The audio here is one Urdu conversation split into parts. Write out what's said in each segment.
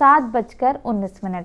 7:19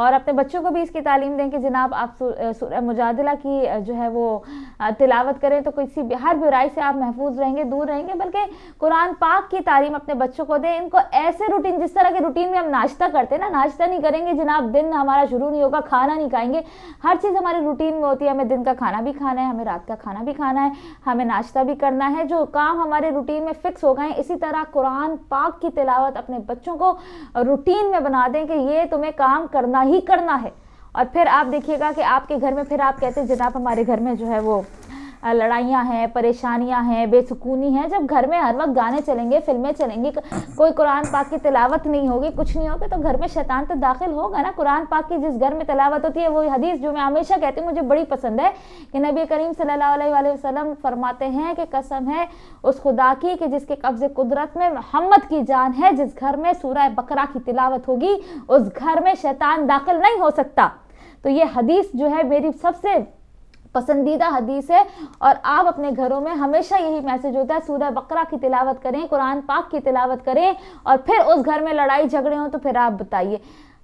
اور اپنے بچوں کو بھی اس کی تعلیم دیں کہ جناب آپ سورہ مجادلہ کی جو ہے وہ تلاوت کریں تو کسی ہر برائی سے آپ محفوظ رہیں گے، دور رہیں گے، بلکہ قرآن پاک کی تعلیم اپنے بچوں کو دیں. ان کو ایسے روٹین، جس طرح کے روٹین میں ہم ناشتہ کرتے ہیں نا، ناشتہ نہیں کریں گے جناب دن ہمارا شروع نہیں ہوگا، کھانا نہیں کھائیں گے. ہر چیز ہمارے روٹین میں ہوتی ہے، ہمیں دن کا کھانا بھی کھانا ہے، ہمیں رات کا کھانا بھی کھانا ہے، ہمیں ناشتہ بھی کرنا ہے. جو کام ہمارے روٹین میں فکس ہو گئے ہیں، اسی طرح قرآن پاک کی تلاوت اپنے بچوں کو روٹین میں بنا دیں کہ یہ تمہیں کام کرنا ہی کرنا ہے. اور پھر آپ دیکھیے گا کہ آپ کے گھر میں پھر آپ کہتے ہیں جناب ہمارے گھر میں جو ہے وہ لڑائیاں ہیں، پریشانیاں ہیں، بے سکونی ہیں. جب گھر میں ہر وقت گانے چلیں گے، فلمیں چلیں گی، کوئی قرآن پاک کی تلاوت نہیں ہوگی، کچھ نہیں ہوگا، تو گھر میں شیطان تو داخل ہوگا نا. قرآن پاک کی جس گھر میں تلاوت ہوتی ہے، وہ حدیث جو میں ہمیشہ کہتی ہوں مجھے بڑی پسند ہے کہ نبی کریم صلی اللہ علیہ وآلہ وسلم فرماتے ہیں کہ قسم ہے اس خدا کی کہ جس کے قبض قدرت میں محمد کی جان ہے، جس گھر میں سورہ بقرہ کی تلاوت ہوگی اس گھر میں شیطان داخل نہیں ہو سکتا. تو یہ حدیث جو ہے میری سب سے پسندیدہ حدیث ہے، اور آپ اپنے گھروں میں ہمیشہ یہی میسج ہوتا ہے سورہ بقرہ کی تلاوت کریں، قرآن پاک کی تلاوت کریں. اور پھر اس گھر میں لڑائی جھگڑے ہوں تو پھر آپ بتائیے.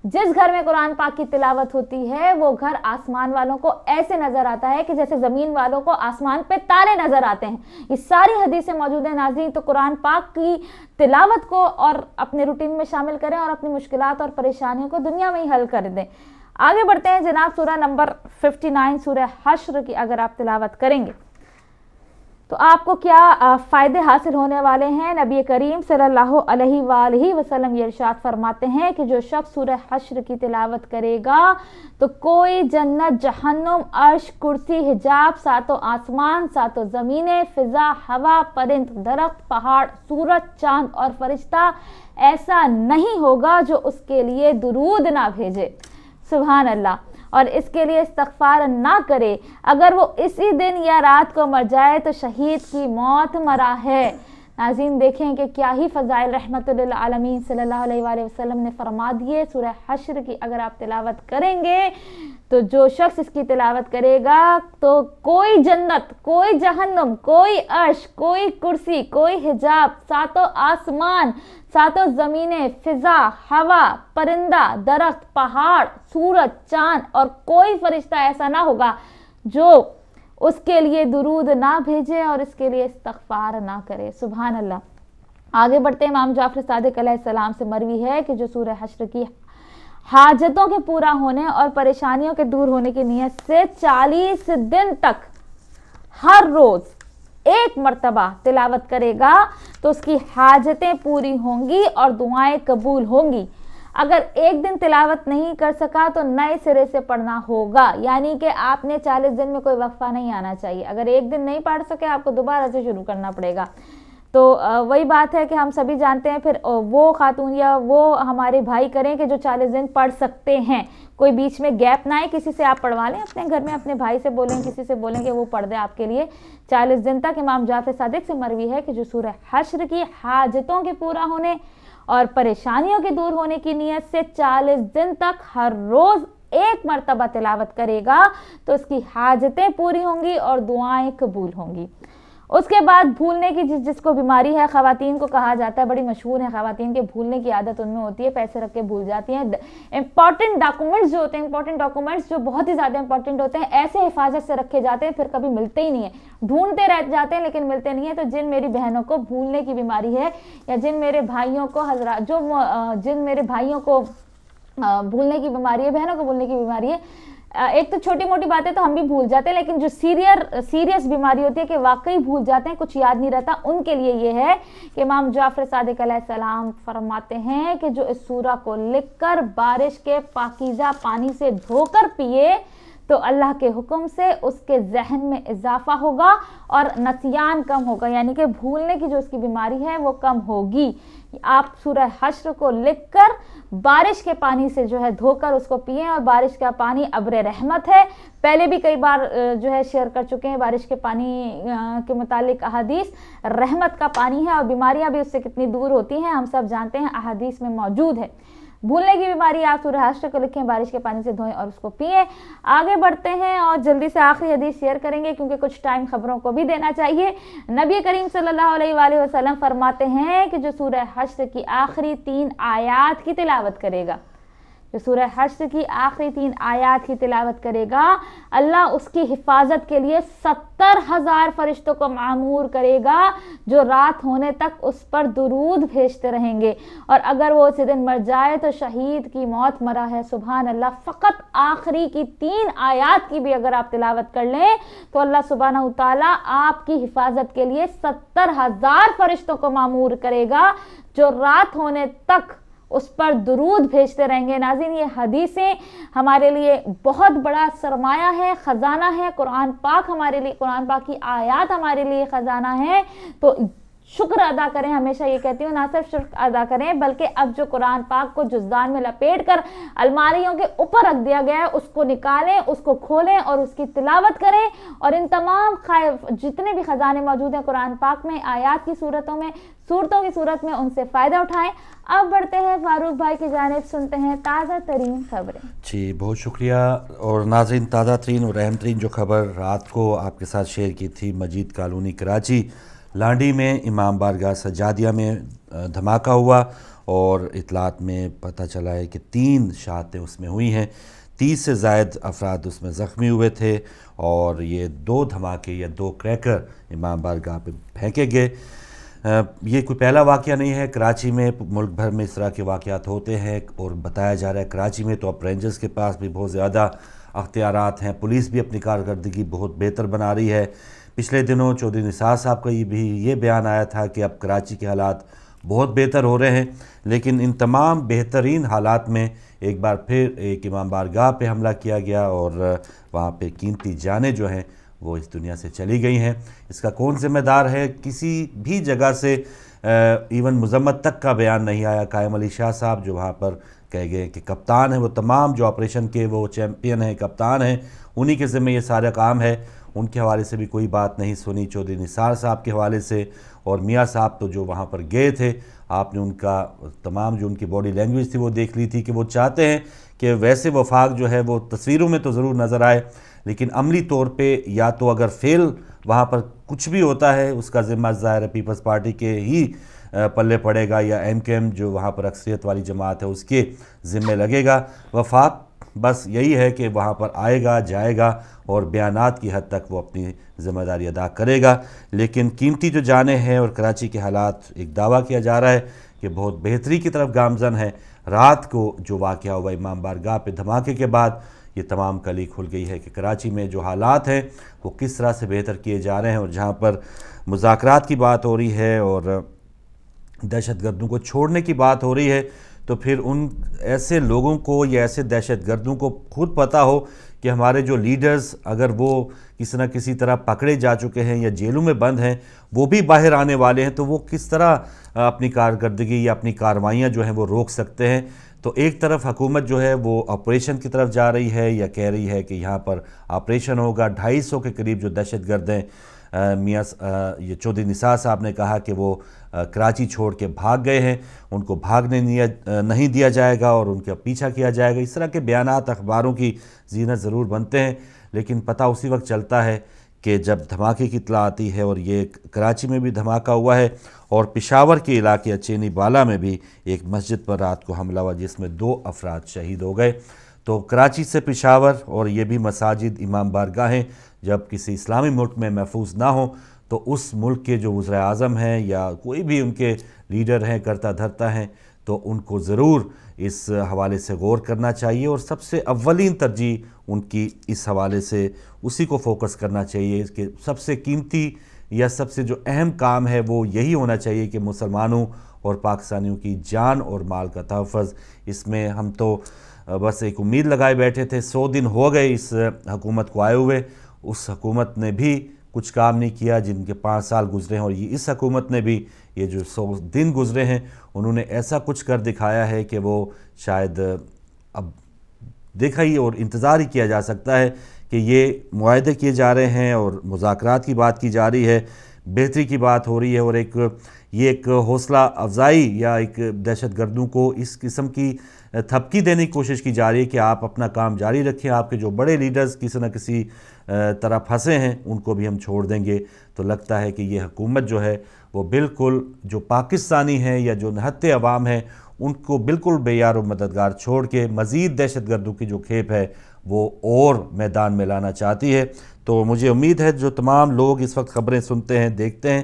جس گھر میں قرآن پاک کی تلاوت ہوتی ہے وہ گھر آسمان والوں کو ایسے نظر آتا ہے کہ جیسے زمین والوں کو آسمان پہ تارے نظر آتے ہیں. یہ ساری حدیثیں موجود ہیں ناظرین. تو قرآن پاک کی تلاوت کو اور اپنے روٹین میں شامل کریں اور اپنی مشکلات اور پریشانیوں کو دنیا میں ہی حل کر دیں. آگے بڑھتے ہیں جناب. سورہ نمبر 59 سورہ حشر کی اگر آپ تلاوت کریں گے تو آپ کو کیا فائدے حاصل ہونے والے ہیں. نبی کریم صلی اللہ علیہ وآلہ وسلم یہ ارشاد فرماتے ہیں کہ جو شخص سورہ حشر کی تلاوت کرے گا تو کوئی جنت، جہنم، عرش، کرسی، حجاب، ساتوں آسمان، ساتوں زمینیں، فضا، ہوا، پرند، درخت، پہاڑ، سورج، چاند اور فرشتہ ایسا نہیں ہوگا جو اس کے لیے درود نہ بھیجے. سبحان اللہ. اور اس کے لیے استغفار نہ کرے. اگر وہ اسی دن یا رات کو مر جائے تو شہید کی موت مرا ہے. ناظرین دیکھیں کہ کیا ہی فضائل رحمت للعالمین صلی اللہ علیہ وآلہ وسلم نے فرما دیے. سورہ حشر کی اگر آپ تلاوت کریں گے تو جو شخص اس کی تلاوت کرے گا تو کوئی جنت، کوئی جہنم، کوئی عرش، کوئی کرسی، کوئی حجاب، ساتوں آسمان، ساتوں زمینیں، فضا، ہوا، پرندہ، درخت، پہاڑ، سورج، چاند اور کوئی فرشتہ ایسا نہ ہوگا جو اس کے لیے درود نہ بھیجے اور اس کے لیے استغفار نہ کرے. سبحان اللہ. آگے بڑھتے ہیں. امام جعفر صادق علیہ السلام سے مروی ہے کہ جو سورہ حشر کی حاجتوں کے پورا ہونے اور پریشانیوں کے دور ہونے کی نیت سے 40 دن تک ہر روز ایک مرتبہ تلاوت کرے گا تو اس کی حاجتیں پوری ہوں گی اور دعائیں قبول ہوں گی. اگر ایک دن تلاوت نہیں کر سکا تو نئے سرے سے پڑھنا ہوگا. یعنی کہ آپ نے 40 دن میں کوئی وقفہ نہیں آنا چاہیے. اگر ایک دن نہیں پڑھ سکے آپ کو دوبارہ سے شروع کرنا پڑے گا. تو وہی بات ہے کہ ہم سبھی جانتے ہیں پھر وہ خاتون یا وہ ہمارے بھائی کریں کہ جو 40 دن پڑھ سکتے ہیں. کوئی بیچ میں گیپ نہ آئے. کسی سے آپ پڑھوا لیں اپنے گھر میں، اپنے بھائی سے بولیں، کسی سے بولیں کہ وہ پڑھ دے آپ کے لیے 40 دن تک. امام جعفر صادق سے مروی ہے کہ جو سورہ حشر کی حاجتوں کے پورا ہونے اور پریشانیوں کے دور ہونے کی نیت سے 40 دن تک ہر روز ایک مرتبہ تلاوت کرے گا تو اس کی حاجتیں پوری ہوں گی اور دعائیں قبول ہوں گی. اس کے بعد بھولنے کی جس کو بیماری ہے، خواتین کو کہا جاتا ہے، بڑی مشہور ہے خواتین کے بھولنے کی عادت ان میں ہوتی ہے، پیسے رکھ کے بھول جاتی ہیں. امپورٹنٹ ڈاکومنٹس جو ہوتے ہیں، امپورٹنٹ ڈاکومنٹس جو بہت ہی زیادہ امپورٹنٹ ہوتے ہیں، ایسے حفاظت سے رکھے جاتے ہیں پھر کبھی ملتے ہی نہیں ہیں. ڈھونڈتے رہ جاتے ہیں لیکن ملتے نہیں ہیں. تو جن میری بہنوں کو بھولنے کی بیماری ہے یا جن میرے بھائیوں کو جن میرے بھائیوں کو بھولنے کی بیماری ہے، بہنوں کو بھولنے کی بیماری ہے، ایک تو چھوٹی موٹی باتیں تو ہم بھی بھول جاتے ہیں لیکن جو سیریس بیماری ہوتی ہے کہ واقعی بھول جاتے ہیں، کچھ یاد نہیں رہتا، ان کے لیے یہ ہے کہ امام جعفر صادق علیہ السلام فرماتے ہیں کہ جو اس سورہ کو لکھ کر بارش کے پاکیزہ پانی سے دھو کر پیے تو اللہ کے حکم سے اس کے ذہن میں اضافہ ہوگا اور نسیان کم ہوگا. یعنی کہ بھولنے کی جو اس کی بیماری ہے وہ کم ہوگی. آپ سورہ حشر کو لکھ کر بارش کے پانی سے جو ہے دھو کر اس کو پئیں. اور بارش کا پانی ابر رحمت ہے. پہلے بھی کئی بار جو ہے شیئر کر چکے ہیں بارش کے پانی کے متعلق احادیث. رحمت کا پانی ہے اور بیماریاں بھی اس سے کتنی دور ہوتی ہیں ہم سب جانتے ہیں، احادیث میں موجود ہے. بھولنے کی بیماری آپ سورہ حشر کو لکھیں، بارش کے پانی سے دھوئیں اور اس کو پئیں. آگے بڑھتے ہیں اور جلدی سے آخری حدیث شیئر کریں گے کیونکہ کچھ ٹائم خبروں کو بھی دینا چاہیے. نبی کریم صلی اللہ علیہ وآلہ وسلم فرماتے ہیں کہ جو سورہ حشر کی آخری 3 آیات کی تلاوت کرے گا، جو سورہ حشر کی آخری 3 آیات کی تلاوت کرے گا، اللہ اس کی حفاظت کے لیے 70,000 فرشتوں کو معمور کرے گا جو رات ہونے تک اس پر درود بھیجتے رہیں گے۔ اور اگر وہ اسی دن مر جائے تو شہید کی موت مرا ہے۔ سبحان اللہ، فقط آخری کی 3 آیات کی بھی اگر آپ تلاوت کر لیں تو اللہ سبحانہ وتعالی آپ کی حفاظت کے لیے 70,000 فرشتوں کو معمور کرے گا جو رات ہونے تک اس پر درود بھیجتے رہیں گے۔ ناظرین، یہ حدیثیں ہمارے لیے بہت بڑا سرمایہ ہے، خزانہ ہے۔ قرآن پاک ہمارے لیے، قرآن پاک کی آیات ہمارے لیے خزانہ ہے۔ تو شکر ادا کریں، ہمیشہ یہ کہتی ہوں، نہ صرف شکر ادا کریں بلکہ اب جو قرآن پاک کو جزدان میں لپیٹ کر الماریوں کے اوپر رکھ دیا گیا ہے اس کو نکالیں، اس کو کھولیں اور اس کی تلاوت کریں، اور ان تمام جتنے بھی خزانے موجود ہیں قرآن پاک میں، آیات کی صورتوں میں، صورتوں کی صورت میں، ان سے فائدہ اٹھائیں۔ اب بڑھتے ہیں فاروق بھائی کی جانب، سنتے ہیں تازہ ترین خبریں۔ جی بہت شکریہ۔ اور ناظرین، تازہ ترین اور اہم ترین جو خبر رات کو آپ کے ساتھ شیئر کی تھی، مجید کالونی کراچی لانڈی میں امام بارگاہ سجادیہ میں دھماکہ ہوا، اور اطلاعات میں پتہ چلا ہے کہ 3 شہادتیں اس میں ہوئی ہیں، 30 سے زائد افراد اس میں زخمی ہوئے تھے، اور یہ 2 دھماکے یا 2 کریکر امام بارگاہ پہ پھینکے گئے۔ یہ کوئی پہلا واقعہ نہیں ہے، کراچی میں ملک بھر میں اس طرح کے واقعات ہوتے ہیں، اور بتایا جا رہا ہے کراچی میں تو اب رینجرز کے پاس بھی بہت زیادہ اختیارات ہیں، پولیس بھی اپنی کارکردگی بہت بہتر بنا رہی ہے۔ پچھلے دنوں چودھری نثار صاحب کا یہ بیان آیا تھا کہ اب کراچی کے حالات بہت بہتر ہو رہے ہیں، لیکن ان تمام بہترین حالات میں ایک بار پھر ایک امام بارگاہ پہ حملہ کیا گیا، اور وہاں پہ قیمتی جانیں جو ہیں وہ اس دنیا سے چلی گئی ہیں۔ اس کا کون ذمہ دار ہے؟ کسی بھی جگہ سے ایون مذمت تک کا بیان نہیں آیا۔ قائم علی شاہ صاحب جو وہاں پر کہے گئے کہ کپتان ہیں، وہ تمام جو آپریشن کے وہ چیمپئن ہیں، کپتان ہیں، انہی کے ذمہ یہ سارا کام ہے، ان کے حوالے سے بھی کوئی بات نہیں سنی۔ چودھری نثار صاحب کے حوالے سے، اور میاں صاحب تو جو وہاں پر گئے تھے، آپ نے ان کا تمام جو ان کی باڈی لینگویج تھی وہ دیکھ لی تھی کہ وہ چاہتے ہیں کہ ویسے وفاق جو ہے وہ تصویروں میں تو ضرور نظر آئے، لیکن عملی طور پہ یا تو اگر فیل وہاں پر کچھ بھی ہوتا ہے اس کا ذمہ ظاہر ہے پیپلز پارٹی کے ہی پلے پڑے گا، یا ایم کے ایم جو وہاں پر اکثریت والی جماعت ہے اس کے ذمہ لگے گا۔ وفاق بس یہی ہے کہ وہاں پر آئے گا، جائے گا، اور بیانات کی حد تک وہ اپنی ذمہ داری ادا کرے گا، لیکن قیمتی جو جانیں ہیں اور کراچی کے حالات ایک دعویٰ کیا جا رہا ہے کہ بہت بہتری کی طرف گامزن ہے۔ رات کو جو واقعہ ہوا امام بارگاہ پہ دھماکے کے بعد یہ تمام کلی کھل گئی ہے کہ کراچی میں جو حالات ہیں وہ کس طرح سے بہتر کیے جا رہے ہیں، اور جہاں پر مذاکرات کی بات ہو رہی ہے اور دہشت گردوں کو چھوڑنے کی بات ہو رہی ہے، تو پھر ان ایسے لوگوں کو یا ایسے دہشت گردوں کو خود پتہ ہو کہ ہمارے جو لیڈرز اگر وہ کسی نہ کسی طرح پکڑے جا چکے ہیں یا جیلوں میں بند ہیں، وہ بھی باہر آنے والے ہیں، تو وہ کس طرح اپنی کارکردگی یا اپنی کارروائیاں جو ہیں وہ روک سکتے ہیں۔ تو ایک طرف حکومت جو ہے وہ آپریشن کی طرف جا رہی ہے یا کہہ رہی ہے کہ یہاں پر آپریشن ہوگا، 250 کے قریب جو دہشت گرد ہیں، یہ چودھری نثار صاحب نے کہا کہ وہ کراچی چھوڑ کے بھاگ گئے ہیں، ان کو بھاگنے نہیں دیا جائے گا اور ان کا پیچھا کیا جائے گا۔ اس طرح کے بیانات اخباروں کی زینت ضرور بنتے ہیں، لیکن پتہ اسی وقت چلتا ہے کہ جب دھماکے کی اطلاع آتی ہے، اور یہ کراچی میں بھی دھماکہ ہوا ہے، اور پشاور کے علاقے اچینی بالا میں بھی ایک مسجد پر رات کو حملہ ہوا جس میں 2 افراد شہید ہو گئے۔ تو کراچی سے پشاور، اور یہ بھی مساجد امام بارگاہیں جب کسی اسلامی ملک میں محفوظ نہ ہوں تو اس ملک کے جو وزراء اعظم ہیں یا کوئی بھی ان کے لیڈر ہیں، کرتا دھرتا ہیں، تو ان کو ضرور اس حوالے سے غور کرنا چاہیے، اور سب سے اولین ترجیح ان کی اس حوالے سے اسی کو فوکس کرنا چاہیے کہ سب سے قیمتی یا سب سے جو اہم کام ہے وہ یہی ہونا چاہیے کہ مسلمانوں اور پاکستانیوں کی جان اور مال کا تحفظ۔ اس میں ہم تو بس ایک امید لگائے بیٹھے تھے، 100 دن ہو گئے اس حکومت کو آئے ہوئے، اس حکومت نے بھی کچھ کام نہیں کیا، جن کے 5 سال گزرے ہیں، اور اس حکومت نے بھی یہ جو 100 دن گزرے ہیں انہوں نے ایسا کچھ کر دکھایا ہے کہ وہ شاید اب دیکھا ہی اور انتظار ہی کیا جا سکتا ہے کہ یہ معاہدے کیے جا رہے ہیں اور مذاکرات کی بات کی جا رہی ہے، بہتری کی بات ہو رہی ہے، اور یہ ایک حوصلہ افزائی یا ایک دہشت گردوں کو اس قسم کی تھپکی دینے کی کوشش کی جا رہی ہے کہ آپ اپنا کام جاری رکھیں، آپ کے جو بڑے لیڈرز کسی نہ کسی طرح پھنسے ہیں ان کو بھی ہم چھوڑ دیں گے۔ تو لگتا ہے کہ یہ حکومت جو ہے وہ بالکل جو پاکستانی ہیں یا جو نہتے عوام ہیں ان کو بالکل بے یار و مددگار چھوڑ کے مزید دہشت گردوں کی جو کھیپ ہے وہ اور میدان میں لانا چاہتی ہے۔ تو مجھے امید ہے جو تمام لوگ اس وقت خبریں سنتے ہیں، دیکھتے ہیں،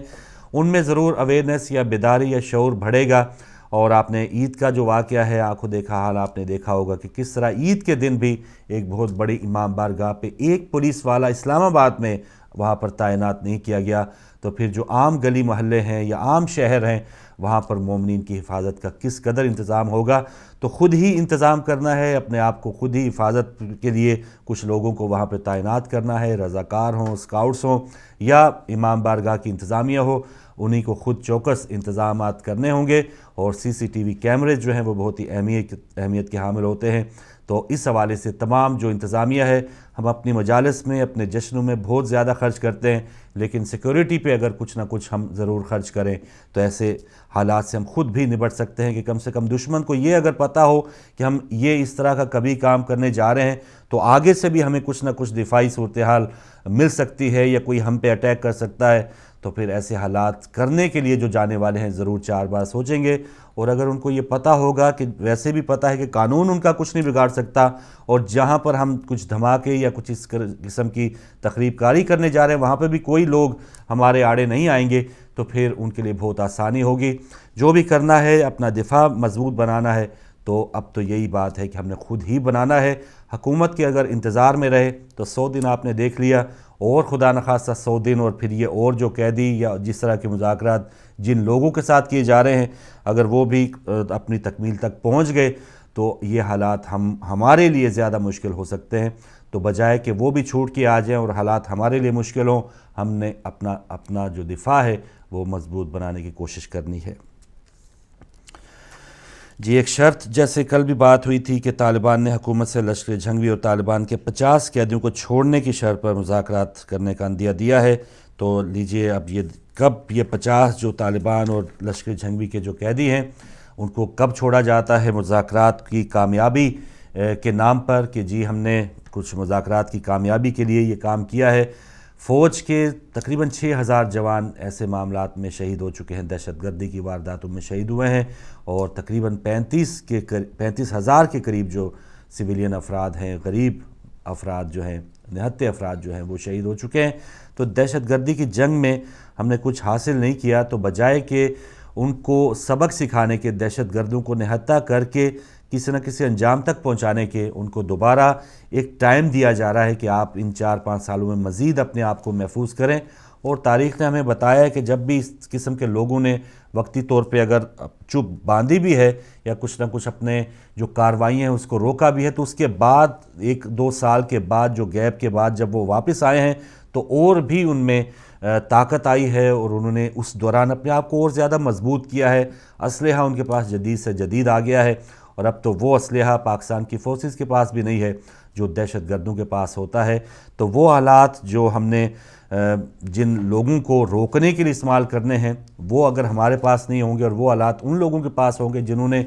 ان میں ضرور اویئرنیس یا بیداری یا شعور بڑھے گا۔ اور آپ نے عید کا جو واقعہ ہے، آنکھوں دیکھا حال آپ نے دیکھا ہوگا کہ کس طرح عید کے دن بھی ایک بہت بڑی امام بارگاہ پہ ایک پولیس والا اسلام آباد میں وہاں پر تعینات نہیں کیا گیا، تو پھر جو عام گلی محلے ہیں یا عام شہر ہیں وہاں پر مومنین کی حفاظت کا کس قدر انتظام ہوگا۔ تو خود ہی انتظام کرنا ہے، اپنے آپ کو خود ہی حفاظت کے لیے کچھ لوگوں کو وہاں پہ تعینات کرنا ہے، رضاکار ہوں، اسکاؤٹس ہوں یا امام بارگاہ کی انتظامیہ ہو، انہی کو خود چوکس انتظامات کرنے ہوں گے۔ اور سی سی ٹی وی کیمرے جو ہیں وہ بہت ہی اہمیت کے حامل ہوتے ہیں۔ تو اس حوالے سے تمام جو انتظامیہ ہے، ہم اپنی مجالس میں، اپنے جشنوں میں بہت زیادہ خرچ کرتے ہیں، لیکن سیکیورٹی پہ اگر کچھ نہ کچھ ہم ضرور خرچ کریں تو ایسے حالات سے ہم خود بھی نبٹ سکتے ہیں کہ کم سے کم دشمن کو یہ اگر پتہ ہو کہ ہم یہ اس طرح کا کبھی کام کرنے جا رہے ہیں تو آگے سے بھی ہمیں کچھ نہ کچھ دفاعی صورتحال مل سکتی ہے یا کوئی ہم پہ اٹیک کر سکتا ہے، تو پھر ایسے حالات کرنے کے لیے جو جانے والے ہیں ضرور 4 بار سوچیں گے۔ اور اگر ان کو یہ پتہ ہوگا کہ ویسے بھی پتہ ہے کہ قانون ان کا کچھ نہیں بگاڑ سکتا، اور جہاں پر ہم کچھ دھماکے یا کچھ اس قسم کی تخریب کاری کرنے جا رہے ہیں وہاں پہ بھی کوئی لوگ ہمارے آڑے نہیں آئیں گے، تو پھر ان کے لیے بہت آسانی ہوگی۔ جو بھی کرنا ہے، اپنا دفاع مضبوط بنانا ہے، تو اب تو یہی بات ہے کہ ہم نے خود ہی بنانا ہے۔ حکومت کے اگر انتظار میں رہے تو 100 دن آپ نے دیکھ لیا، اور خدا نخواستہ 100 دن اور پھر یہ اور جو قیدی یا جس طرح کے مذاکرات جن لوگوں کے ساتھ کیے جا رہے ہیں اگر وہ بھی اپنی تکمیل تک پہنچ گئے تو یہ حالات ہمارے لیے زیادہ مشکل ہو سکتے ہیں۔ تو بجائے کہ وہ بھی چھوٹ کے آ جائیں اور حالات ہمارے لیے مشکل ہوں، ہم نے اپنا جو دفاع ہے وہ مضبوط بنانے کی کوشش کرنی ہے۔ جی، ایک شرط جیسے کل بھی بات ہوئی تھی کہ طالبان نے حکومت سے لشکر جھنگوی اور طالبان کے 50 قیدیوں کو چھوڑنے کی شرط پر مذاکرات کرنے کا عندیہ دیا ہے۔ تو لیجئے اب یہ 50 جو طالبان اور لشکر جھنگوی کے جو قیدی ہیں ان کو کب چھوڑا جاتا ہے مذاکرات کی کامیابی کے نام پر کہ جی ہم نے کچھ مذاکرات کی کامیابی کے لیے یہ کام کیا ہے۔ فوج کے تقریباً 6000 جوان ایسے معاملات میں شہید ہو چکے ہیں، دہشت گردی کی وارداتوں میں شہید ہوئے ہیں، اور تقریباً 35,000 کے قریب جو سویلین افراد ہیں، غریب افراد جو ہیں، نہتے افراد جو ہیں وہ شہید ہو چکے ہیں۔ تو دہشت گردی کی جنگ میں ہم نے کچھ حاصل نہیں کیا، تو بجائے کہ ان کو سبق سکھانے کے، دہشت گردوں کو نہتہ کر کے کسی نہ کسی انجام تک پہنچانے کے، ان کو دوبارہ ایک ٹائم دیا جا رہا ہے کہ آپ ان 4-5 سالوں میں مزید اپنے آپ کو محفوظ کریں۔ اور تاریخ نے ہمیں بتایا ہے کہ جب بھی اس قسم کے لوگوں نے وقتی طور پہ اگر چپ باندھی بھی ہے یا کچھ نہ کچھ اپنے جو کارروائیاں ہیں اس کو روکا بھی ہے، تو اس کے بعد 1-2 سال کے بعد جو گیپ کے بعد جب وہ واپس آئے ہیں تو اور بھی ان میں طاقت آئی ہے، اور انہوں نے اس دوران اپنے آپ کو اور زیادہ مضبوط کیا ہے۔ اسلحہ ان کے پاس جدید سے جدید آ گیا ہے، اور اب تو وہ اسلحہ پاکستان کی فورسز کے پاس بھی نہیں ہے جو دہشت گردوں کے پاس ہوتا ہے۔ تو وہ حالات جو ہم نے جن لوگوں کو روکنے کے لیے استعمال کرنے ہیں وہ اگر ہمارے پاس نہیں ہوں گے، اور وہ حالات ان لوگوں کے پاس ہوں گے جنہوں نے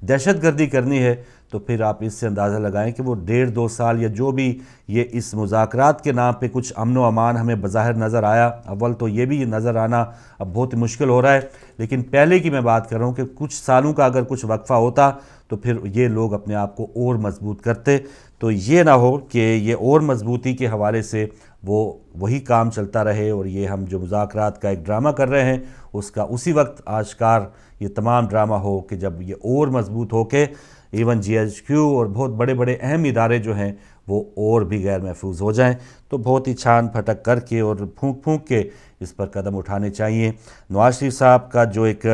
دہشت گردی کرنی ہے، تو پھر آپ اس سے اندازہ لگائیں کہ وہ 1.5-2 سال یا جو بھی یہ اس مذاکرات کے نام پہ کچھ امن و امان ہمیں بظاہر نظر آیا، اول تو یہ بھی نظر آنا اب بہت مشکل ہو رہا ہے، لیکن پہلے کی میں بات کر رہا ہوں کہ کچھ سالوں کا اگر کچھ وقفہ ہوتا تو پھر یہ لوگ اپنے آپ کو اور مضبوط کرتے۔ تو یہ نہ ہو کہ یہ اور مضبوطی کے حوالے سے وہی کام چلتا رہے، اور یہ ہم جو مذاکرات کا ایک ڈرامہ کر رہے ہیں اس کا اسی وقت آشکار یہ تمام ڈرامہ ہو کہ جب یہ اور مضبوط ہو کے ایون GHQ اور بہت بڑے بڑے اہم ادارے جو ہیں وہ اور بھی غیر محفوظ ہو جائیں، تو بہت ہی چھان پھٹک کر کے اور پھونک کے اس پر قدم اٹھانے چاہیے۔ نواز شریف صاحب کا جو ایک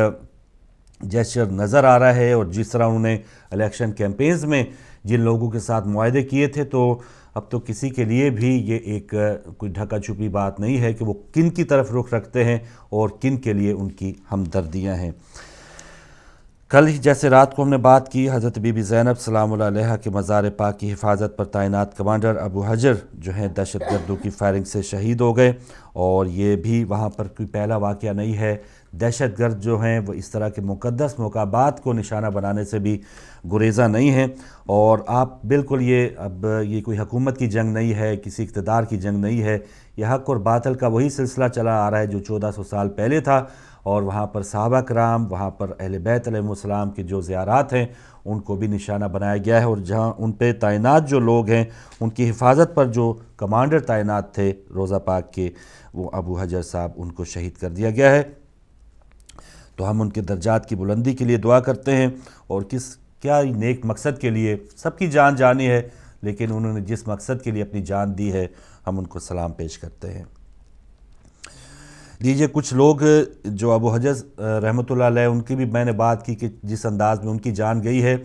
جیسچر نظر آ رہا ہے، اور جس طرح انہوں نے الیکشن کیمپینز میں جن لوگوں کے ساتھ معاہدے کیے تھے، تو اب تو کسی کے لیے بھی یہ ایک کوئی ڈھکا چھپی بات نہیں ہے کہ وہ کن کی طرف رخ رکھتے ہیں اور کن کے لیے ان کی ہمدردیاں ہیں۔ کل ہی جیسے رات کو ہم نے بات کی حضرت بی بی زینب سلام اللہ علیہا کے مزار پاک کی حفاظت پر تعینات کمانڈر ابو حجر جو ہیں دہشت گردوں کی فائرنگ سے شہید ہو گئے، اور یہ بھی وہاں پر کوئی پہلا واقعہ نہیں ہے۔ دہشت گرد جو ہیں وہ اس طرح کے مقدس موقعات کو نشانہ بنانے سے بھی گریزاں نہیں ہیں، اور آپ بالکل یہ کوئی حکومت کی جنگ نہیں ہے، کسی اقتدار کی جنگ نہیں ہے، یہ حق اور باطل کا وہی سلسلہ چلا آ رہا ہے جو 1400 سال پہلے تھا، اور وہاں پر صحابہ کرام، وہاں پر اہل بیت علیہ السلام کے جو زیارات ہیں ان کو بھی نشانہ بنایا گیا ہے، اور جہاں ان پہ تعینات جو لوگ ہیں ان کی حفاظت پر جو کمانڈر تعینات تھے روضہ پاک کے، وہ ابو حجر صاحب، ان کو شہید کر دیا گیا ہے۔ تو ہم ان کے درجات کی بلندی کے لیے دعا کرتے ہیں، اور کیا نیک مقصد کے لیے، سب کی جان جانی ہے، لیکن انہوں نے جس مقصد کے لیے اپنی جان دی ہے، ہم ان کو سلام پیش کرتے ہیں۔ لیجئے کچھ لوگ جو ابو حجر رحمۃ اللہ علیہ، ان کی بھی میں نے بات کی کہ جس انداز میں ان کی جان گئی ہے،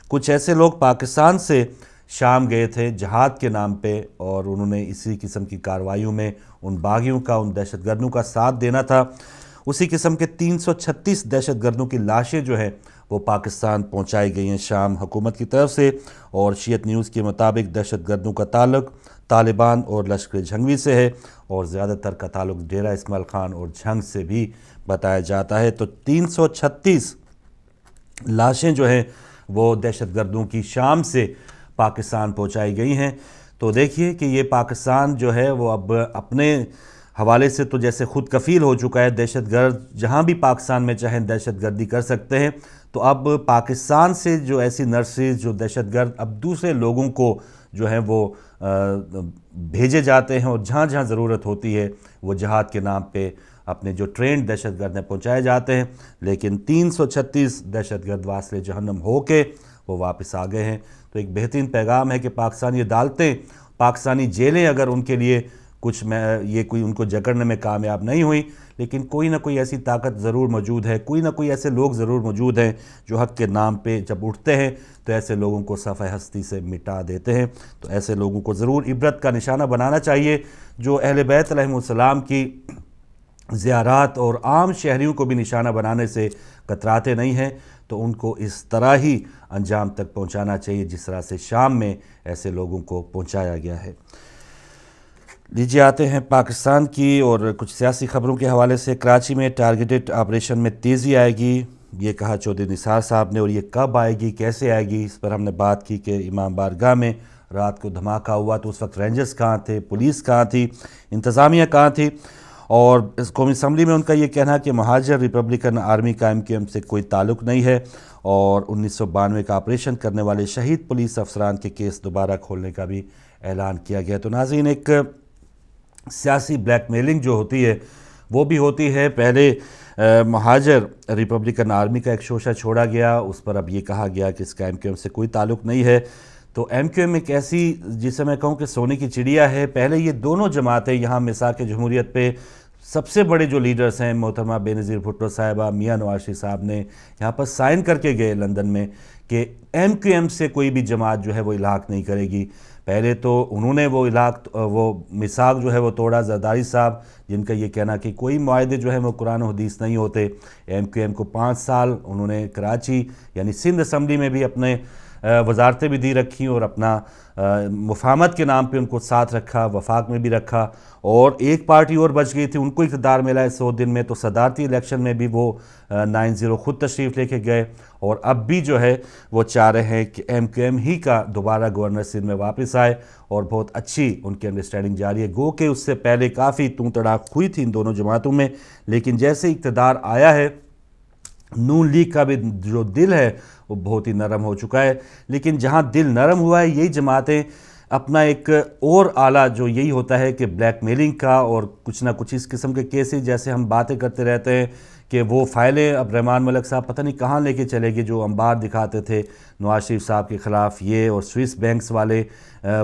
کچھ ایسے لوگ پاکستان سے شام گئے تھے جہاد کے نام پہ، اور انہوں نے اسی قسم کی کارروائیوں میں ان باغیوں کا، ان دہشت گردوں کا ساتھ دینا تھا۔ اسی قسم کے 336 دہشت گردوں کی لاشیں جو ہیں وہ پاکستان پہنچائی گئی ہیں شام حکومت کی طرف سے، اور شیعت نیوز کے مطابق دہشت گردوں کا تعلق طالبان اور لشکر جھنگوی سے ہے، اور زیادہ تر کا تعلق ڈیرہ اسماعیل خان اور جھنگ سے بھی بتایا جاتا ہے۔ تو 336 لاشیں جو ہیں وہ دہشت گردوں کی شام سے پاکستان پہنچائی گئی ہیں۔ تو دیکھیے کہ یہ پاکستان جو ہے وہ اب اپنے حوالے سے تو جیسے خود کفیل ہو چکا ہے، دہشت گرد جہاں بھی پاکستان میں چاہیں دہشت گردی کر سکتے ہیں، تو اب پاکستان سے جو ایسی نرسریز، جو دہشت گرد اب دوسرے لوگوں کو جو ہیں وہ بھیجے جاتے ہیں، اور جہاں جہاں ضرورت ہوتی ہے وہ جہاد کے نام پہ اپنے جو ٹرینڈ دہشت گرد ہیں پہنچائے جاتے ہیں، لیکن 336 دہشت گرد واصل جہنم ہو کے وہ واپس آ گئے ہیں۔ تو ایک بہترین پیغام ہے کہ پاکستانی عدالتیں، پاکستانی جیلیں اگر ان کے لیے کچھ یہ کوئی ان کو جکڑنے میں کامیاب نہیں ہوئی، لیکن کوئی نہ کوئی ایسی طاقت ضرور موجود ہے، کوئی نہ کوئی ایسے لوگ ضرور موجود ہیں جو حق کے نام پہ جب اٹھتے ہیں تو ایسے لوگوں کو صفحہ ہستی سے مٹا دیتے ہیں۔ تو ایسے لوگوں کو ضرور عبرت کا نشانہ بنانا چاہیے، جو اہل بیت علیہ السلام کی زیارات اور عام شہریوں کو بھی نشانہ بنانے سے کتراتے نہیں ہیں، تو ان کو اس طرح ہی انجام تک پہنچانا چاہیے جس طرح سے شام میں ایسے لوگوں کو پہنچایا گیا ہے۔ لیجیے آتے ہیں پاکستان کی اور کچھ سیاسی خبروں کے حوالے سے۔ کراچی میں ٹارگیٹڈ آپریشن میں تیزی آئے گی، یہ کہا چودھری نثار صاحب نے، اور یہ کب آئے گی، کیسے آئے گی، اس پر ہم نے بات کی کہ امام بارگاہ میں رات کو دھماکہ ہوا تو اس وقت رینجرز کہاں تھے، پولیس کہاں تھی، انتظامیہ کہاں تھی، اور اس قومی اسمبلی میں ان کا یہ کہنا کہ مہاجر ریپبلکن آرمی کا MQM سے کوئی تعلق نہیں ہے، اور 1992 کا آپریشن کرنے والے شہید پولیس افسران کے کیس دوبارہ کھولنے کا بھی اعلان کیا گیا۔ تو ناظرین، ایک سیاسی بلیک میلنگ جو ہوتی ہے وہ بھی ہوتی ہے۔ پہلے مہاجر ریپبلکن آرمی کا ایک شوشہ چھوڑا گیا، اس پر اب یہ کہا گیا کہ اس کا MQM سے کوئی تعلق نہیں ہے۔ تو MQM ایک ایسی، جسے میں کہوں کہ سونے کی چڑیا ہے۔ پہلے یہ دونوں جماعتیں یہاں میثاق جمہوریت پہ سب سے بڑے جو لیڈرز ہیں، محترمہ بے نظیر بھٹو صاحبہ، میاں نواز شریف صاحب نے یہاں پر سائن کر کے گئے لندن میں کہ MQM سے کوئی بھی جماعت جو ہے وہ الحاق نہیں کرے گی۔ پہلے تو انہوں نے وہ میثاق جو ہے وہ توڑا، زرداری صاحب، جن کا یہ کہنا کہ کوئی معاہدے جو ہیں وہ قرآن و حدیث نہیں ہوتے۔ MQM کو 5 سال انہوں نے کراچی یعنی سندھ اسمبلی میں بھی اپنے وزارتیں بھی دی رکھی، اور اپنا مفاہمت کے نام پہ ان کو ساتھ رکھا، وفاق میں بھی رکھا، اور ایک پارٹی اور بچ گئی تھی، ان کو اقتدار ملا ہے 100 دن میں، تو صدارتی الیکشن میں بھی وہ 9-0 خود تشریف لے کے گئے، اور اب بھی جو ہے وہ چاہ رہے ہیں کہ MQM ہی کا دوبارہ گورنر سندھ میں واپس آئے، اور بہت اچھی ان کی انڈرسٹینڈنگ جاری ہے۔ گو کہ اس سے پہلے کافی توں تڑاک ہوئی تھی ان دونوں جماعتوں میں، لیکن جیسے اقتدار آیا ہے، نون لیگ کا بھی جو دل ہے وہ بہت ہی نرم ہو چکا ہے۔ لیکن جہاں دل نرم ہوا ہے، یہی جماعتیں اپنا ایک اور آلہ جو یہی ہوتا ہے کہ بلیک میلنگ کا، اور کچھ نہ کچھ اس قسم کے کیسز، جیسے ہم باتیں کرتے رہتے ہیں کہ وہ فائلیں اب رحمان ملک صاحب پتہ نہیں کہاں لے کے چلے گئے، جو انبار دکھاتے تھے نواز شریف صاحب کے خلاف یہ، اور سوئس بینکس والے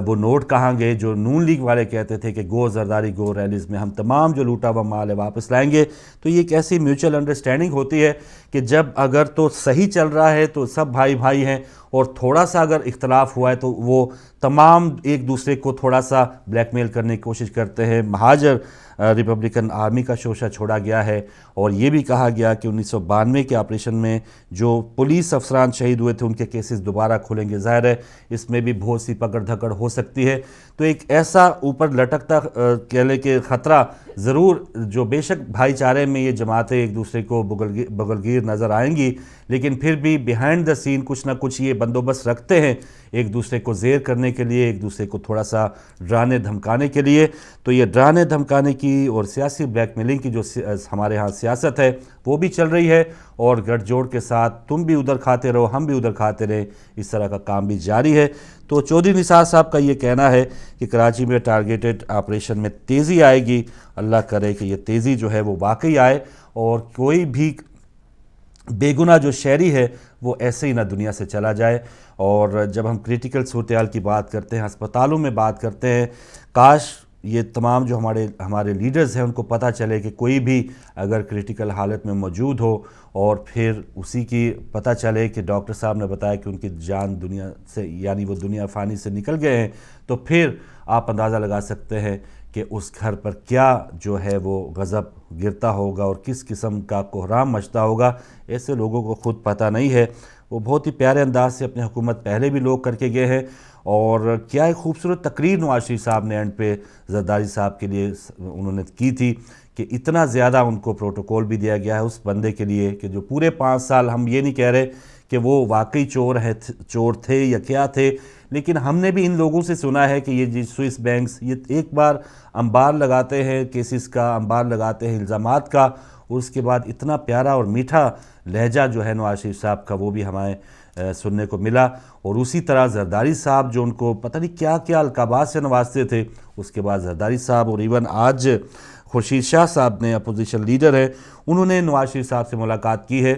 وہ نوٹ کہاں گئے، جو نون لیگ والے کہتے تھے کہ گو زرداری گو ریلیز میں ہم تمام جو لوٹا ہوا مال ہے واپس لائیں گے۔ تو یہ ایک ایسی میوچل انڈرسٹینڈنگ ہوتی ہے کہ جب اگر تو صحیح چل رہا ہے تو سب بھائی بھائی ہیں، اور تھوڑا سا اگر اختلاف ہوا ہے تو وہ تمام ایک دوسرے کو تھوڑا سا بلیک میل کرنے کی کوشش کرتے ہیں۔ مہاجر ریپبلکن آرمی کا شوشہ چھوڑا گیا ہے، اور یہ بھی کہا گیا کہ 1992 کے آپریشن میں جو پولیس افسران شہید ہوئے تھے ان کے کیسز دوبارہ کھولیں گے۔ ظاہر ہے اس میں بھی بہت سی پکڑ دھکڑ ہو سکتی ہے، تو ایک ایسا اوپر لٹکتا کہہ لے کہ خطرہ ضرور، جو بے شک بھائی چارے میں یہ جماعتیں ایک دوسرے کو بغلگیر نظر آئیں گی، لیکن پھر بھی بیہائنڈ دا سین کچھ نہ کچھ یہ بندوبست رکھتے ہیں ایک دوسرے کو زیر کرنے کے لیے، ایک دوسرے کو تھوڑا سا ڈرانے دھمکانے کے لیے۔ تو یہ ڈرانے دھمکانے کی اور سیاسی بلیک میلنگ کی جو ہمارے ہاں سیاست ہے وہ بھی چل رہی ہے، اور گٹھ جوڑ کے ساتھ تم بھی ادھر کھاتے رہو ہم بھی ادھر کھاتے رہیں، اس طرح کا کام بھی جاری ہے۔ تو چودھری نثار صاحب کا یہ کہنا ہے کہ کراچی میں ٹارگیٹڈ آپریشن میں تیزی آئے گی، اللہ کرے کہ یہ تیزی جو ہے وہ واقعی آئے، اور کوئی بھی بے گناہ جو شہری ہے وہ ایسے ہی نہ دنیا سے چلا جائے۔ اور جب ہم کریٹیکل صورتحال کی بات کرتے ہیں، ہسپتالوں میں بات کرتے ہیں، کاش یہ تمام جو ہمارے لیڈرز ہیں ان کو پتہ چلے کہ کوئی بھی اگر کریٹیکل حالت میں موجود ہو اور پھر اسی کی پتہ چلے کہ ڈاکٹر صاحب نے بتایا کہ ان کی جان دنیا سے یعنی وہ دنیا فانی سے نکل گئے ہیں، تو پھر آپ اندازہ لگا سکتے ہیں کہ اس گھر پر کیا جو ہے وہ غضب گرتا ہوگا اور کس قسم کا کوہرام مچتا ہوگا۔ ایسے لوگوں کو خود پتہ نہیں ہے۔ وہ بہت ہی پیارے انداز سے اپنی حکومت پہلے بھی لوگ کر کے گئے ہیں، اور کیا ایک خوبصورت تقریر نواز شریف صاحب نے اینڈ پہ زرداری صاحب کے لیے انہوں نے کی تھی کہ اتنا زیادہ ان کو پروٹوکول بھی دیا گیا ہے اس بندے کے لیے کہ جو پورے 5 سال، ہم یہ نہیں کہہ رہے کہ وہ واقعی چور تھے یا کیا تھے، لیکن ہم نے بھی ان لوگوں سے سنا ہے کہ یہ سوئس بینکس یہ ایک بار انبار لگاتے ہیں کیسز کا، انبار لگاتے ہیں الزامات کا، اور اس کے بعد اتنا پیارا اور میٹھا لہجہ جو ہے نواز شریف صاحب کا وہ بھی ہمیں سننے کو ملا۔ اور اسی طرح زرداری صاحب جو ان کو پتہ نہیں کیا کیا القابات سے نوازتے تھے، اس کے بعد زرداری صاحب اور ایون آج خورشید شاہ صاحب نے اپوزیشن لیڈر ہیں، انہوں نے نواز شریف صاحب سے ملاقات کی ہے،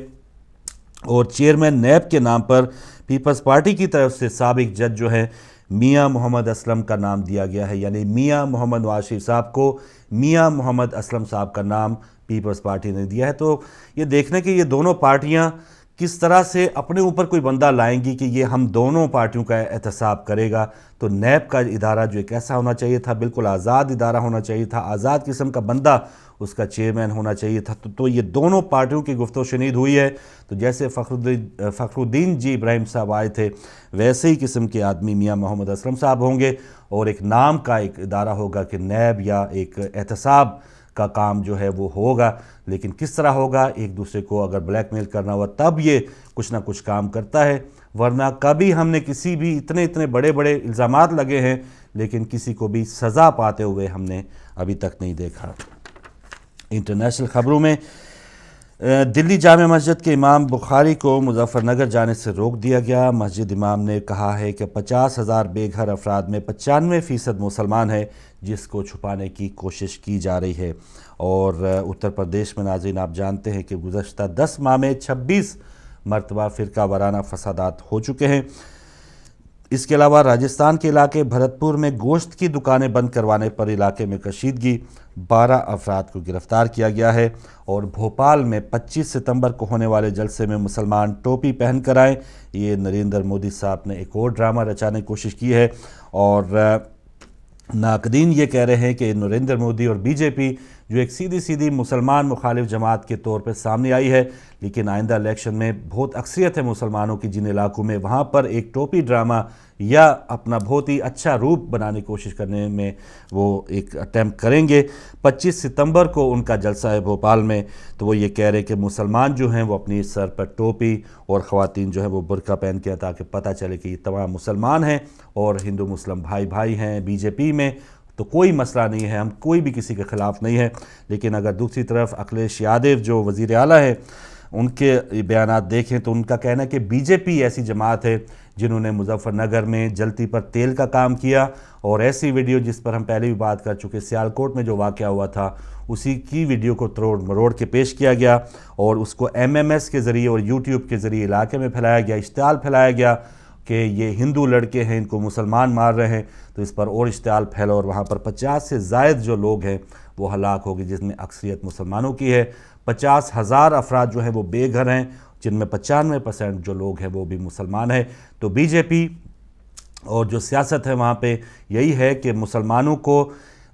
اور چیئرمین نیب کے نام پر پیپلز پارٹی کی طرف سے سابق جج جو ہے میاں محمد اسلم کا نام دیا گیا ہے، یعنی میاں محمد نواز شریف صاحب کو میاں محمد اسلم صاحب کا نام پیپلز پارٹی نے دیا ہے۔ تو یہ دیکھنے کہ یہ دونوں پارٹیاں کس طرح سے اپنے اوپر کوئی بندہ لائیں گی کہ یہ ہم دونوں پارٹیوں کا احتساب کرے گا۔ تو نیب کا ادارہ جو ایک ایسا ہونا چاہیے تھا، بالکل آزاد ادارہ ہونا چاہیے تھا، آزاد قسم کا بندہ اس کا چیئرمین ہونا چاہیے تھا۔ تو یہ دونوں پارٹیوں کی گفت و شنید ہوئی ہے۔ تو جیسے فخر الدین جی ابراہیم صاحب آئے تھے، ویسے ہی قسم کے آدمی میاں محمد اسلم صاحب ہوں گے، اور ایک نام کا ایک ادارہ ہوگا کہ نیب یا ایک احتساب کا کام جو ہے وہ ہوگا۔ لیکن کس طرح ہوگا، ایک دوسرے کو اگر بلیک میل کرنا ہوا تب یہ کچھ نہ کچھ کام کرتا ہے، ورنہ کبھی ہم نے کسی بھی اتنے بڑے الزامات لگے ہیں لیکن کسی کو بھی سزا پاتے ہوئے ہم نے ابھی تک نہیں دیکھا۔ انٹرنیشنل خبروں میں دلی جامع مسجد کے امام بخاری کو مظفر نگر جانے سے روک دیا گیا۔ مسجد امام نے کہا ہے کہ 50,000 بے گھر افراد میں 95% مسلمان ہیں، جس کو چھپانے کی کوشش کی جا رہی ہے۔ اور اتر پردیش میں ناظرین آپ جانتے ہیں کہ گزشتہ 10 ماہ میں 26 مرتبہ فرقہ وارانہ فسادات ہو چکے ہیں۔ اس کے علاوہ راجستھان کے علاقے بھرتپور میں گوشت کی دکانیں بند کروانے پر علاقے میں کشیدگی، 12 افراد کو گرفتار کیا گیا ہے۔ اور بھوپال میں 25 ستمبر کو ہونے والے جلسے میں مسلمان ٹوپی پہن کر آئیں، یہ نریندر مودی صاحب نے ایک اور ڈرامہ رچانے کی کوشش کی ہے۔ اور ناقدین یہ کہہ رہے ہیں کہ نریندر مودی اور بی جے پی جو ایک سیدھی مسلمان مخالف جماعت کے طور پر سامنے آئی ہے، لیکن آئندہ الیکشن میں بہت اکثریت ہے مسلمانوں کی جن علاقوں میں، وہاں پر ایک ٹوپی ڈرامہ یا اپنا بہت ہی اچھا روپ بنانے کی کوشش کرنے میں وہ ایک اٹیمپٹ کریں گے۔ 25 ستمبر کو ان کا جلسہ ہے بھوپال میں، تو وہ یہ کہہ رہے کہ مسلمان جو ہیں وہ اپنی سر پر ٹوپی اور خواتین جو ہیں وہ برقع پہن کے، تاکہ پتہ چلے کہ یہ تمام مسلمان ہیں اور ہندو مسلم بھائی ہیں۔ بی جے پی میں تو کوئی مسئلہ نہیں ہے، ہم کوئی بھی کسی کے خلاف نہیں ہے، لیکن اگر دوسری طرف اکھلیش یادو جو وزیر اعلیٰ ہیں ان کے بیانات دیکھیں تو ان کا کہنا ہے کہ بی جے پی ایسی جماعت ہے جنہوں نے مظفر نگر میں جلتی پر تیل کا کام کیا، اور ایسی ویڈیو جس پر ہم پہلے بھی بات کر چکے، سیالکوٹ میں جو واقعہ ہوا تھا اسی کی ویڈیو کو تروڑ مروڑ کے پیش کیا گیا، اور اس کو MMS کے ذریعے اور یوٹیوب کے ذریعے علاقے میں پھیلایا گیا، اشتعال پھیلایا گیا کہ یہ ہندو لڑکے ہیں، ان کو مسلمان مار رہے ہیں، تو اس پر اور اشتعال پھیلا، اور وہاں پر 50 سے زائد جو لوگ ہیں وہ ہلاک ہو گئے، جس میں اکثریت مسلمانوں کی ہے۔ 50,000 افراد جو ہیں وہ بے گھر ہیں، جن میں 95% جو لوگ ہیں وہ بھی مسلمان ہیں۔ تو بی جے پی اور جو سیاست ہے وہاں پہ یہی ہے کہ مسلمانوں کو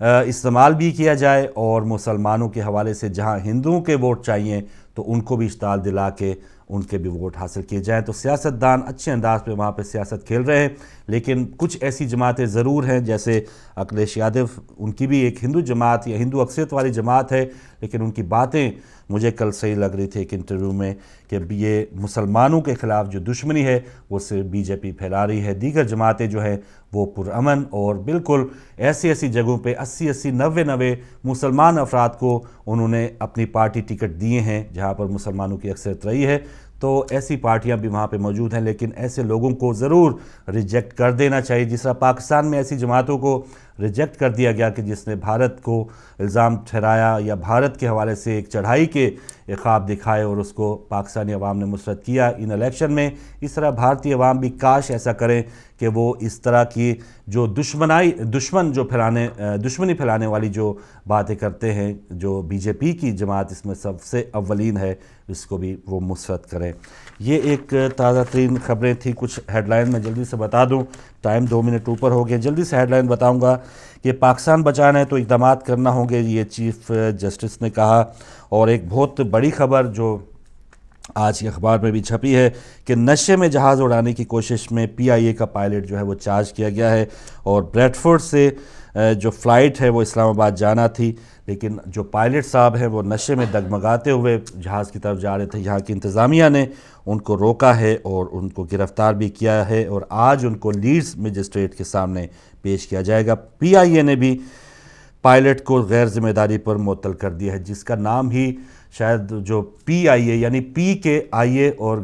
استعمال بھی کیا جائے، اور مسلمانوں کے حوالے سے جہاں ہندوؤں کے ووٹ چاہیے تو ان کو بھی اشتعال دلا کے ان کے بھی ووٹ حاصل کیے جائیں۔ تو سیاستدان اچھے انداز پہ وہاں پہ سیاست کھیل رہے ہیں، لیکن کچھ ایسی جماعتیں ضرور ہیں جیسے اکھلیش یادو، ان کی بھی ایک ہندو جماعت یا ہندو اکثریت والی جماعت ہے، لیکن ان کی باتیں مجھے کل صحیح لگ رہی تھی ایک انٹرویو میں کہ یہ مسلمانوں کے خلاف جو دشمنی ہے وہ صرف بی جے پی پھیلا رہی ہے، دیگر جماعتیں جو ہیں وہ پرامن اور بالکل ایسی جگہوں پہ 80-90 مسلمان افراد کو انہوں نے اپنی پارٹی ٹکٹ دیے ہیں جہاں پر مسلمانوں کی اکثریت رہی ہے، تو ایسی پارٹیاں بھی وہاں پہ موجود ہیں، لیکن ایسے لوگوں کو ضرور ریجیکٹ کر دینا چاہیے، جس طرح پاکستان میں ایسی جماعتوں کو ریجیکٹ کر دیا گیا کہ جس نے بھارت کو الزام ٹھہرایا یا بھارت کے حوالے سے ایک چڑھائی کے خواب دکھائے اور اس کو پاکستانی عوام نے مسرت کیا ان الیکشن میں۔ اس طرح بھارتی عوام بھی کاش ایسا کریں کہ وہ اس طرح کی جو دشمنی پھیلانے والی جو باتیں کرتے ہیں، جو بی جے پی کی جماعت اس میں سب سے اولین ہے، اس کو بھی وہ مسرت کریں۔ یہ ایک تازہ ترین خبریں تھیں، کچھ ہیڈ لائن میں جلدی سے بتا دوں، ٹائم 2 منٹ اوپر ہو گیا، جلدی سے ہیڈ لائن بتاؤں گا کہ پاکستان بچانا ہے تو اقدامات کرنا ہوں گے، یہ چیف جسٹس نے کہا۔ اور ایک بہت بڑی خبر جو آج کے اخبار میں بھی چھپی ہے کہ نشے میں جہاز اڑانے کی کوشش میں پی آئی اے کا پائلٹ جو ہے وہ چارج کیا گیا ہے، اور بریڈ فورڈ سے جو فلائٹ ہے وہ اسلام آباد جانا تھی، لیکن جو پائلٹ صاحب ہیں وہ نشے میں دگمگاتے ہوئے جہاز کی طرف جا رہے تھے۔ یہاں کی انتظامیہ نے ان کو روکا ہے اور ان کو گرفتار بھی کیا ہے، اور آج ان کو لیڈز مجسٹریٹ کے سامنے پیش کیا جائے گا۔ پی آئی اے نے بھی پائلٹ کو غیر ذمہ داری پر معطل کر دیا ہے، جس کا نام ہی شاید جو پی آئی اے یعنی پی کے آئیے اور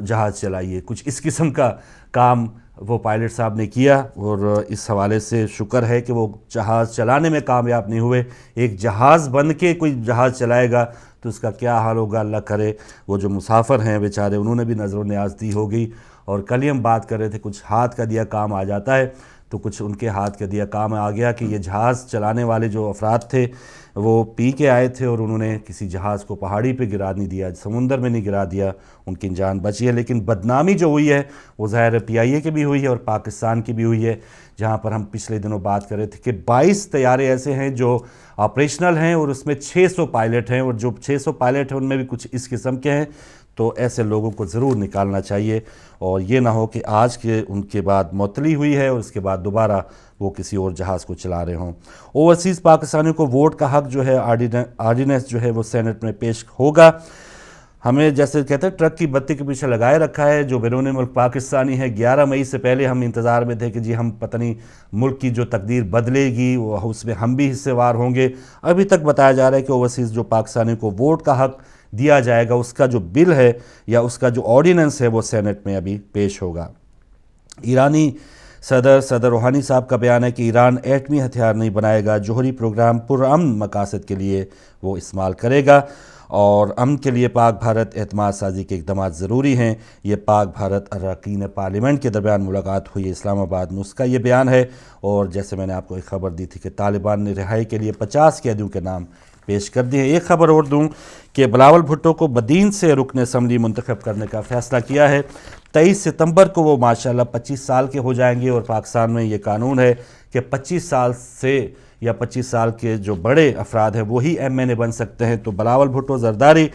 جہاز چلائیے، کچھ اس قسم کا کام وہ پائلٹ صاحب نے کیا، اور اس حوالے سے شکر ہے کہ وہ جہاز چلانے میں کامیاب نہیں ہوئے۔ ایک جہاز بن کے کوئی جہاز چلائے گا تو اس کا کیا حال ہوگا، اللہ کرے وہ جو مسافر ہیں بیچارے انہوں نے بھی نظر و نیاز دی ہوگی۔ اور کل ہی ہم بات کر رہے تھے کچھ ہاتھ کا دیا کام آ جاتا ہے، تو کچھ ان کے ہاتھ کا دیا کام آ گیا کہ یہ جہاز چلانے والے جو افراد تھے وہ پی کے آئے تھے اور انہوں نے کسی جہاز کو پہاڑی پہ گرا نہیں دیا، سمندر میں نہیں گرا دیا، ان کی جان بچی ہے۔ لیکن بدنامی جو ہوئی ہے وہ ظاہر پی آئی اے کی بھی ہوئی ہے اور پاکستان کی بھی ہوئی ہے، جہاں پر ہم پچھلے دنوں بات کر رہے تھے کہ 22 طیارے ایسے ہیں جو آپریشنل ہیں اور اس میں 600 پائلٹ ہیں، اور جو 600 پائلٹ ہیں ان میں بھی کچھ اس قسم کے ہیں، تو ایسے لوگوں کو ضرور نکالنا چاہیے، اور یہ نہ ہو کہ آج کے ان کے بعد معطلی ہوئی ہے اور اس کے بعد دوبارہ وہ کسی اور جہاز کو چلا رہے ہوں۔ اوورسیز پاکستانیوں کو ووٹ کا حق جو ہے آرڈیننس جو ہے وہ سینٹ میں پیش ہوگا۔ ہمیں جیسے کہتے ہیں ٹرک کی بتی کے پیچھے لگائے رکھا ہے، جو بیرون ملک پاکستانی ہے 11 مئی سے پہلے ہم انتظار میں تھے کہ جی ہم پتہ نہیں ملک کی جو تقدیر بدلے گی اس میں ہم بھی حصے وار ہوں گے۔ ابھی تک بتایا جا رہا ہے کہ اوورسیز جو پاکستانیوں کو ووٹ کا حق دیا جائے گا اس کا جو بل ہے یا اس کا جو آرڈیننس ہے وہ سینٹ میں ابھی پیش ہوگا۔ ایرانی صدر روحانی صاحب کا بیان ہے کہ ایران ایٹمی ہتھیار نہیں بنائے گا، جوہری پروگرام پرامن مقاصد کے لیے وہ استعمال کرے گا، اور امن کے لیے پاک بھارت اعتماد سازی کے اقدامات ضروری ہیں۔ یہ پاک بھارت اراکین پارلیمنٹ کے درمیان ملاقات ہوئی اسلام آباد میں، اس کا یہ بیان ہے۔ اور جیسے میں نے آپ کو ایک خبر دی تھی کہ طالبان نے رہائی کے لیے 50 قیدیوں کے نام پیش کر دیے۔ ایک خبر اور دوں کہ بلاول بھٹو کو بدین سے رکن اسمبلی منتخب کرنے کا فیصلہ کیا ہے۔ 23 ستمبر کو وہ ماشاءاللہ 25 سال کے ہو جائیں گے، اور پاکستان میں یہ قانون ہے کہ 25 سال سے یا 25 سال کے جو بڑے افراد ہیں وہی ایم این اے بن سکتے ہیں۔ تو بلاول بھٹو زرداری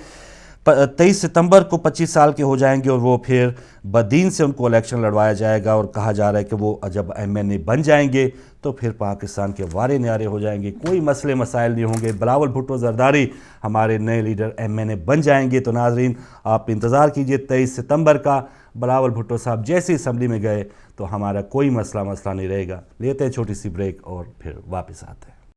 23 ستمبر کو 25 سال کے ہو جائیں گے، اور وہ پھر بدین سے ان کو الیکشن لڑوایا جائے گا، اور کہا جا رہا ہے کہ وہ جب ایم این اے بن جائیں گے تو پھر پاکستان کے وارے نیارے ہو جائیں گے، کوئی مسئلے مسائل نہیں ہوں گے۔ بلاول بھٹو زرداری ہمارے نئے لیڈر ایم این اے بن جائیں گے۔ تو ناظرین آپ انتظار کیجئے 23 ستمبر کا، بلاول بھٹو صاحب جیسے اسمبلی میں گئے تو ہمارا کوئی مسئلہ نہیں رہے گا۔ لیتے ہیں چھوٹی سی بریک اور پھر واپس آتے ہیں۔